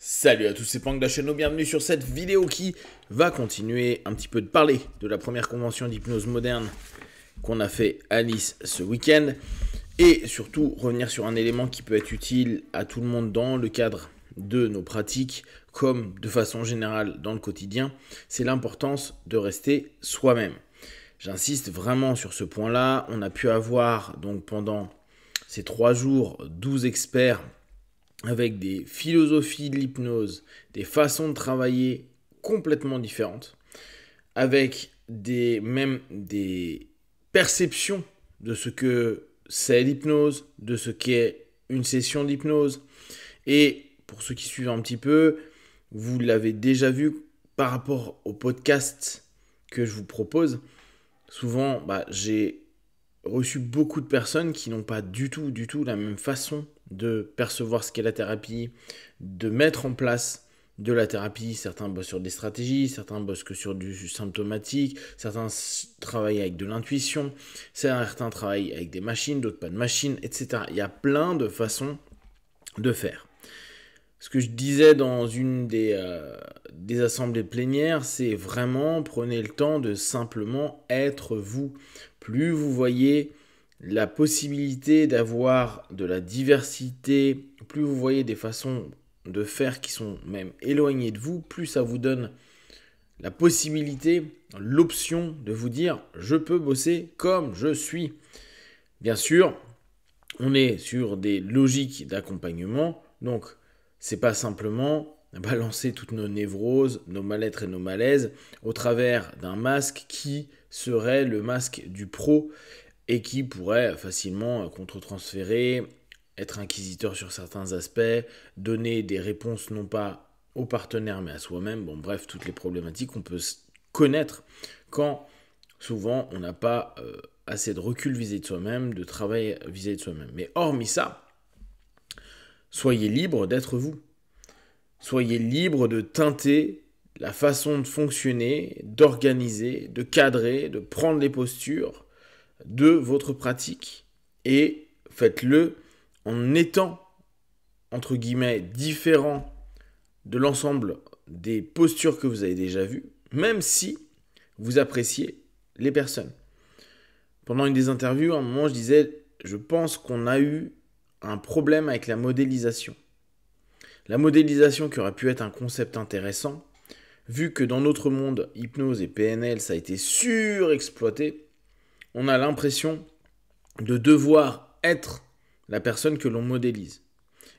Salut à tous, c'est Pank de la chaîne, bienvenue sur cette vidéo qui va continuer un petit peu de parler de la première convention d'hypnose moderne qu'on a fait à Nice ce week-end et surtout revenir sur un élément qui peut être utile à tout le monde dans le cadre de nos pratiques comme de façon générale dans le quotidien, c'est l'importance de rester soi-même. J'insiste vraiment sur ce point-là, on a pu avoir donc pendant ces 3 jours 12 experts avec des philosophies de l'hypnose, des façons de travailler complètement différentes, avec même des perceptions de ce que c'est l'hypnose, de ce qu'est une session d'hypnose. Et pour ceux qui suivent un petit peu, vous l'avez déjà vu par rapport au podcast que je vous propose. Souvent, j'ai reçu beaucoup de personnes qui n'ont pas du tout la même façon de percevoir ce qu'est la thérapie, de mettre en place de la thérapie. Certains bossent sur des stratégies, certains bossent que sur du symptomatique, certains travaillent avec de l'intuition, certains travaillent avec des machines, d'autres pas de machines, etc. Il y a plein de façons de faire. Ce que je disais dans une des assemblées plénières, c'est vraiment prenez le temps de simplement être vous. Plus vous voyez la possibilité d'avoir de la diversité, plus vous voyez des façons de faire qui sont même éloignées de vous, plus ça vous donne la possibilité, l'option de vous dire je peux bosser comme je suis. Bien sûr, on est sur des logiques d'accompagnement, donc c'est pas simplement balancer toutes nos névroses, nos mal-être et nos malaises au travers d'un masque qui serait le masque du pro et qui pourrait facilement contre-transférer, être inquisiteur sur certains aspects, donner des réponses non pas aux partenaires mais à soi-même. Bon, bref, toutes les problématiques qu'on peut connaître quand souvent on n'a pas assez de recul vis-à-vis de soi-même, de travail vis-à-vis de soi-même. Mais hormis ça, soyez libre d'être vous. Soyez libre de teinter la façon de fonctionner, d'organiser, de cadrer, de prendre les postures de votre pratique. Et faites-le en étant, entre guillemets, différent de l'ensemble des postures que vous avez déjà vues, même si vous appréciez les personnes. Pendant une des interviews, à un moment, je disais, je pense qu'on a eu un problème avec la modélisation. La modélisation qui aurait pu être un concept intéressant, vu que dans notre monde, hypnose et PNL, ça a été surexploité, on a l'impression de devoir être la personne que l'on modélise.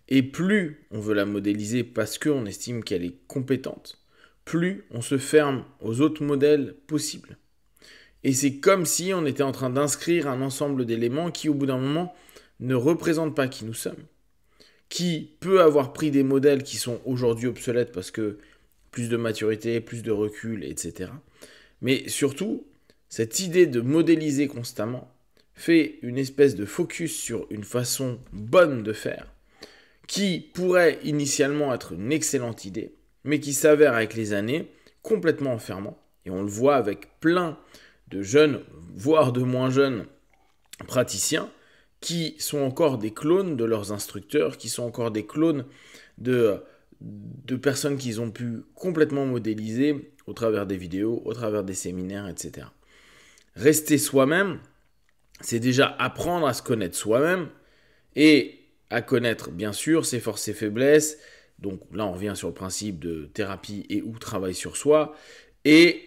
Et plus on veut la modéliser parce qu'on estime qu'elle est compétente, plus on se ferme aux autres modèles possibles. Et c'est comme si on était en train d'inscrire un ensemble d'éléments qui, au bout d'un moment, ne représentent pas qui nous sommes. Qui peut avoir pris des modèles qui sont aujourd'hui obsolètes parce que plus de maturité, plus de recul, etc. Mais surtout, cette idée de modéliser constamment fait une espèce de focus sur une façon bonne de faire qui pourrait initialement être une excellente idée, mais qui s'avère avec les années complètement enfermant. Et on le voit avec plein de jeunes, voire de moins jeunes praticiens, qui sont encore des clones de leurs instructeurs, qui sont encore des clones de personnes qu'ils ont pu complètement modéliser au travers des vidéos, au travers des séminaires, etc. Rester soi-même, c'est déjà apprendre à se connaître soi-même et à connaître bien sûr ses forces et faiblesses. Donc là, on revient sur le principe de thérapie et ou travail sur soi et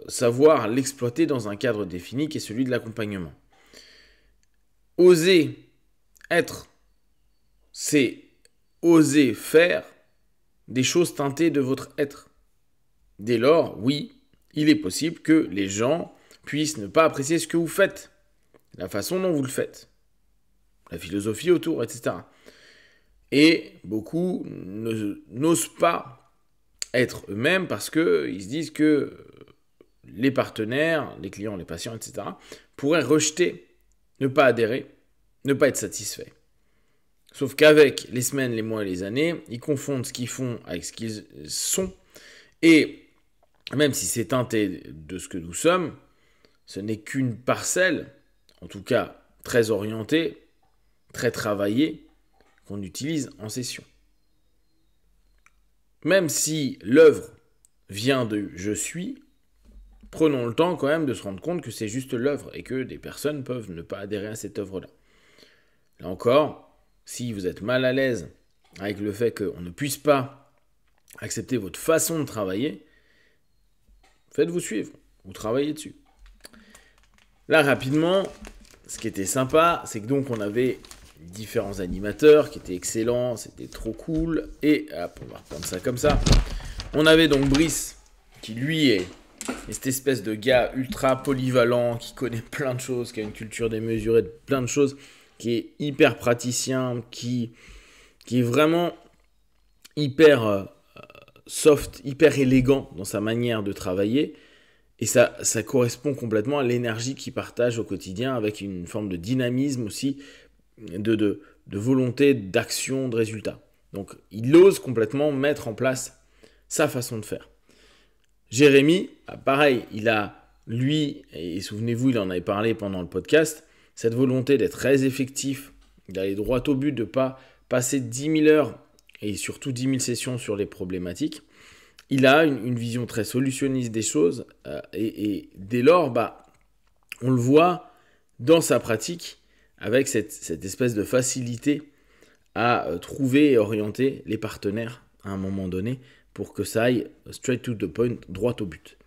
savoir l'exploiter dans un cadre défini qui est celui de l'accompagnement. Oser être, c'est oser faire des choses teintées de votre être. Dès lors, oui, il est possible que les gens puissent ne pas apprécier ce que vous faites, la façon dont vous le faites, la philosophie autour, etc. Et beaucoup n'osent pas être eux-mêmes parce qu'ils se disent que les partenaires, les clients, les patients, etc., pourraient rejeter, ne pas adhérer, ne pas être satisfaits. Sauf qu'avec les semaines, les mois et les années, ils confondent ce qu'ils font avec ce qu'ils sont. Et même si c'est teinté de ce que nous sommes, ce n'est qu'une parcelle, en tout cas très orientée, très travaillée, qu'on utilise en session. même si l'œuvre vient de « je suis », prenons le temps quand même de se rendre compte que c'est juste l'œuvre et que des personnes peuvent ne pas adhérer à cette œuvre-là. Là encore, si vous êtes mal à l'aise avec le fait qu'on ne puisse pas accepter votre façon de travailler, faites-vous suivre, vous travaillez dessus. Là, rapidement, ce qui était sympa, c'est que donc on avait différents animateurs qui étaient excellents, c'était trop cool. Et hop, on va reprendre ça comme ça. On avait donc Brice, qui lui est cette espèce de gars ultra polyvalent, qui connaît plein de choses, qui a une culture démesurée de plein de choses, qui est hyper praticien, qui est vraiment hyper soft, hyper élégant dans sa manière de travailler. Et ça correspond complètement à l'énergie qu'il partage au quotidien, avec une forme de dynamisme aussi, de volonté, d'action, de résultat. Donc, il ose complètement mettre en place sa façon de faire. Jérémy, pareil, il a, lui, et souvenez-vous, il en avait parlé pendant le podcast, cette volonté d'être très effectif, d'aller droit au but, de ne pas passer 10 000 heures et surtout 10 000 sessions sur les problématiques. Il a une vision très solutionniste des choses et dès lors, on le voit dans sa pratique avec cette espèce de facilité à trouver et orienter les partenaires à un moment donné pour que ça aille straight to the point, droit au but.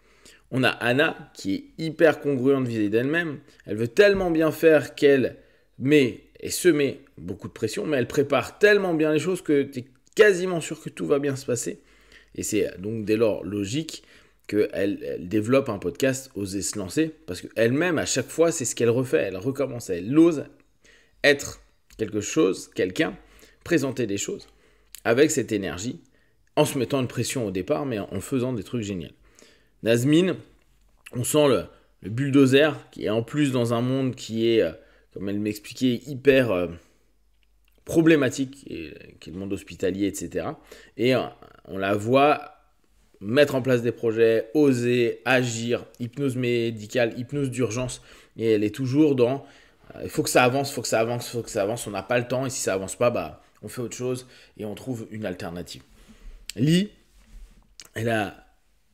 On a Anna qui est hyper congruente vis-à-vis d'elle-même. Elle veut tellement bien faire qu'elle se met beaucoup de pression, mais elle prépare tellement bien les choses que tu es quasiment sûr que tout va bien se passer. Et c'est donc dès lors logique qu'elle développe un podcast Oser se lancer, parce qu'elle-même, à chaque fois, c'est ce qu'elle refait. Elle recommence, elle ose être quelque chose, quelqu'un, présenter des choses avec cette énergie, en se mettant une pression au départ, mais en faisant des trucs géniaux. Nazmine, on sent le bulldozer, qui est en plus dans un monde qui est, comme elle m'expliquait, hyper problématique, qui est le monde hospitalier, etc. Et on la voit mettre en place des projets, oser, agir, hypnose médicale, hypnose d'urgence. Et elle est toujours dans il faut que ça avance, il faut que ça avance, il faut que ça avance. On n'a pas le temps et si ça avance pas, on fait autre chose et on trouve une alternative. Lee, elle a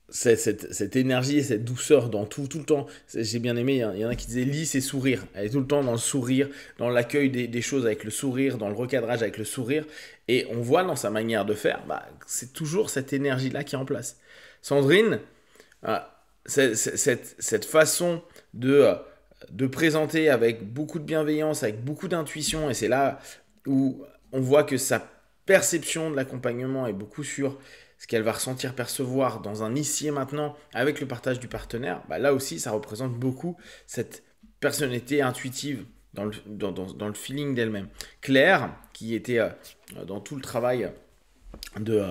cette énergie et cette douceur dans tout le temps. J'ai bien aimé, il y en a qui disaient Lee, c'est sourire. Elle est tout le temps dans le sourire, dans l'accueil des choses avec le sourire, dans le recadrage avec le sourire. Et on voit dans sa manière de faire, c'est toujours cette énergie-là qui est en place. Sandrine, cette façon de présenter avec beaucoup de bienveillance, avec beaucoup d'intuition, et c'est là où on voit que sa perception de l'accompagnement est beaucoup sur ce qu'elle va ressentir, percevoir dans un ici et maintenant avec le partage du partenaire. Là aussi, ça représente beaucoup cette personnalité intuitive dans le feeling d'elle-même. Claire, qui était dans tout le travail de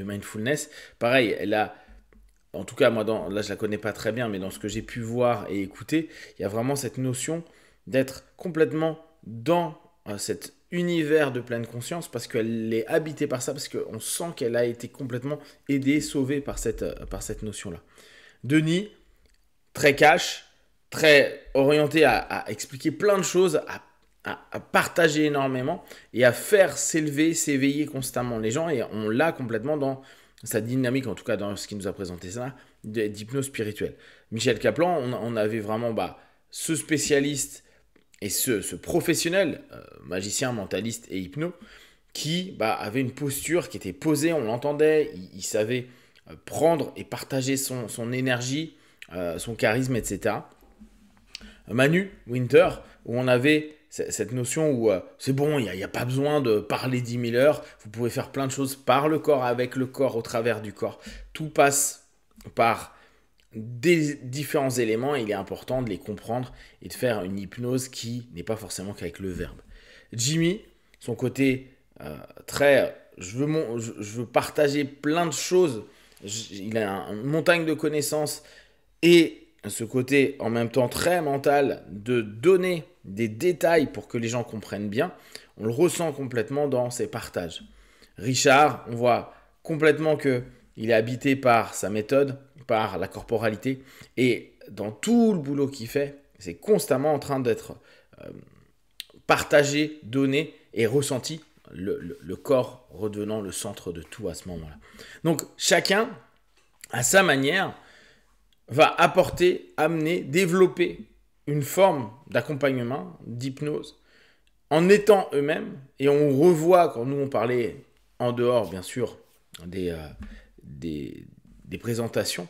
mindfulness, pareil, elle a, en tout cas moi là je la connais pas très bien, mais dans ce que j'ai pu voir et écouter, il y a vraiment cette notion d'être complètement dans cet univers de pleine conscience, parce qu'elle est habitée par ça, parce qu'on sent qu'elle a été complètement aidée, sauvée par cette notion-là. Denis, très cash, très orienté à expliquer plein de choses, à partager énormément et à faire s'éveiller constamment les gens, et on l'a complètement dans sa dynamique, en tout cas dans ce qu'il nous a présenté ça, d'hypnose spirituelle. Michel Kaplan, on avait vraiment ce spécialiste et ce professionnel, magicien, mentaliste et hypno, qui avait une posture qui était posée, on l'entendait, il savait prendre et partager son énergie, son charisme, etc. Manu Winter, où on avait cette notion où c'est bon, il n'y a pas besoin de parler 10 000 heures, vous pouvez faire plein de choses par le corps, avec le corps, au travers du corps. Tout passe par des différents éléments, et il est important de les comprendre et de faire une hypnose qui n'est pas forcément qu'avec le verbe. Jimmy, son côté très je veux partager plein de choses, il a une montagne de connaissances et ce côté en même temps très mental de donner des détails pour que les gens comprennent bien, on le ressent complètement dans ses partages. Richard, on voit complètement qu'il est habité par sa méthode, par la corporalité, et dans tout le boulot qu'il fait, c'est constamment en train d'être partagé, donné et ressenti le corps redevenant le centre de tout à ce moment-là. Donc, chacun, à sa manière, va apporter, amener, développer une forme d'accompagnement, d'hypnose, en étant eux-mêmes. Et on revoit, quand nous on parlait en dehors, bien sûr, des présentations,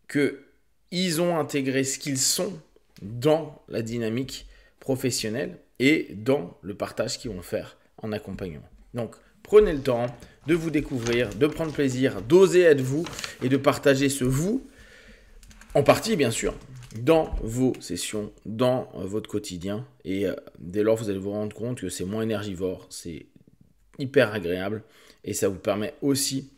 qu'ils ont intégré ce qu'ils sont dans la dynamique professionnelle et dans le partage qu'ils vont faire en accompagnement. Donc, prenez le temps de vous découvrir, de prendre plaisir, d'oser être vous et de partager ce vous, en partie bien sûr, dans vos sessions, dans votre quotidien. Et dès lors, vous allez vous rendre compte que c'est moins énergivore, c'est hyper agréable et ça vous permet aussi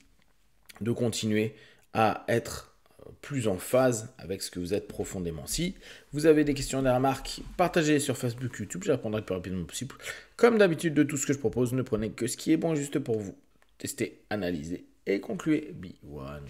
de continuer à être plus en phase avec ce que vous êtes profondément. Si vous avez des questions, des remarques, partagez-les sur Facebook, YouTube, je répondrai le plus rapidement possible. Comme d'habitude, de tout ce que je propose, ne prenez que ce qui est bon et juste pour vous. Testez, analysez et concluez. Be one.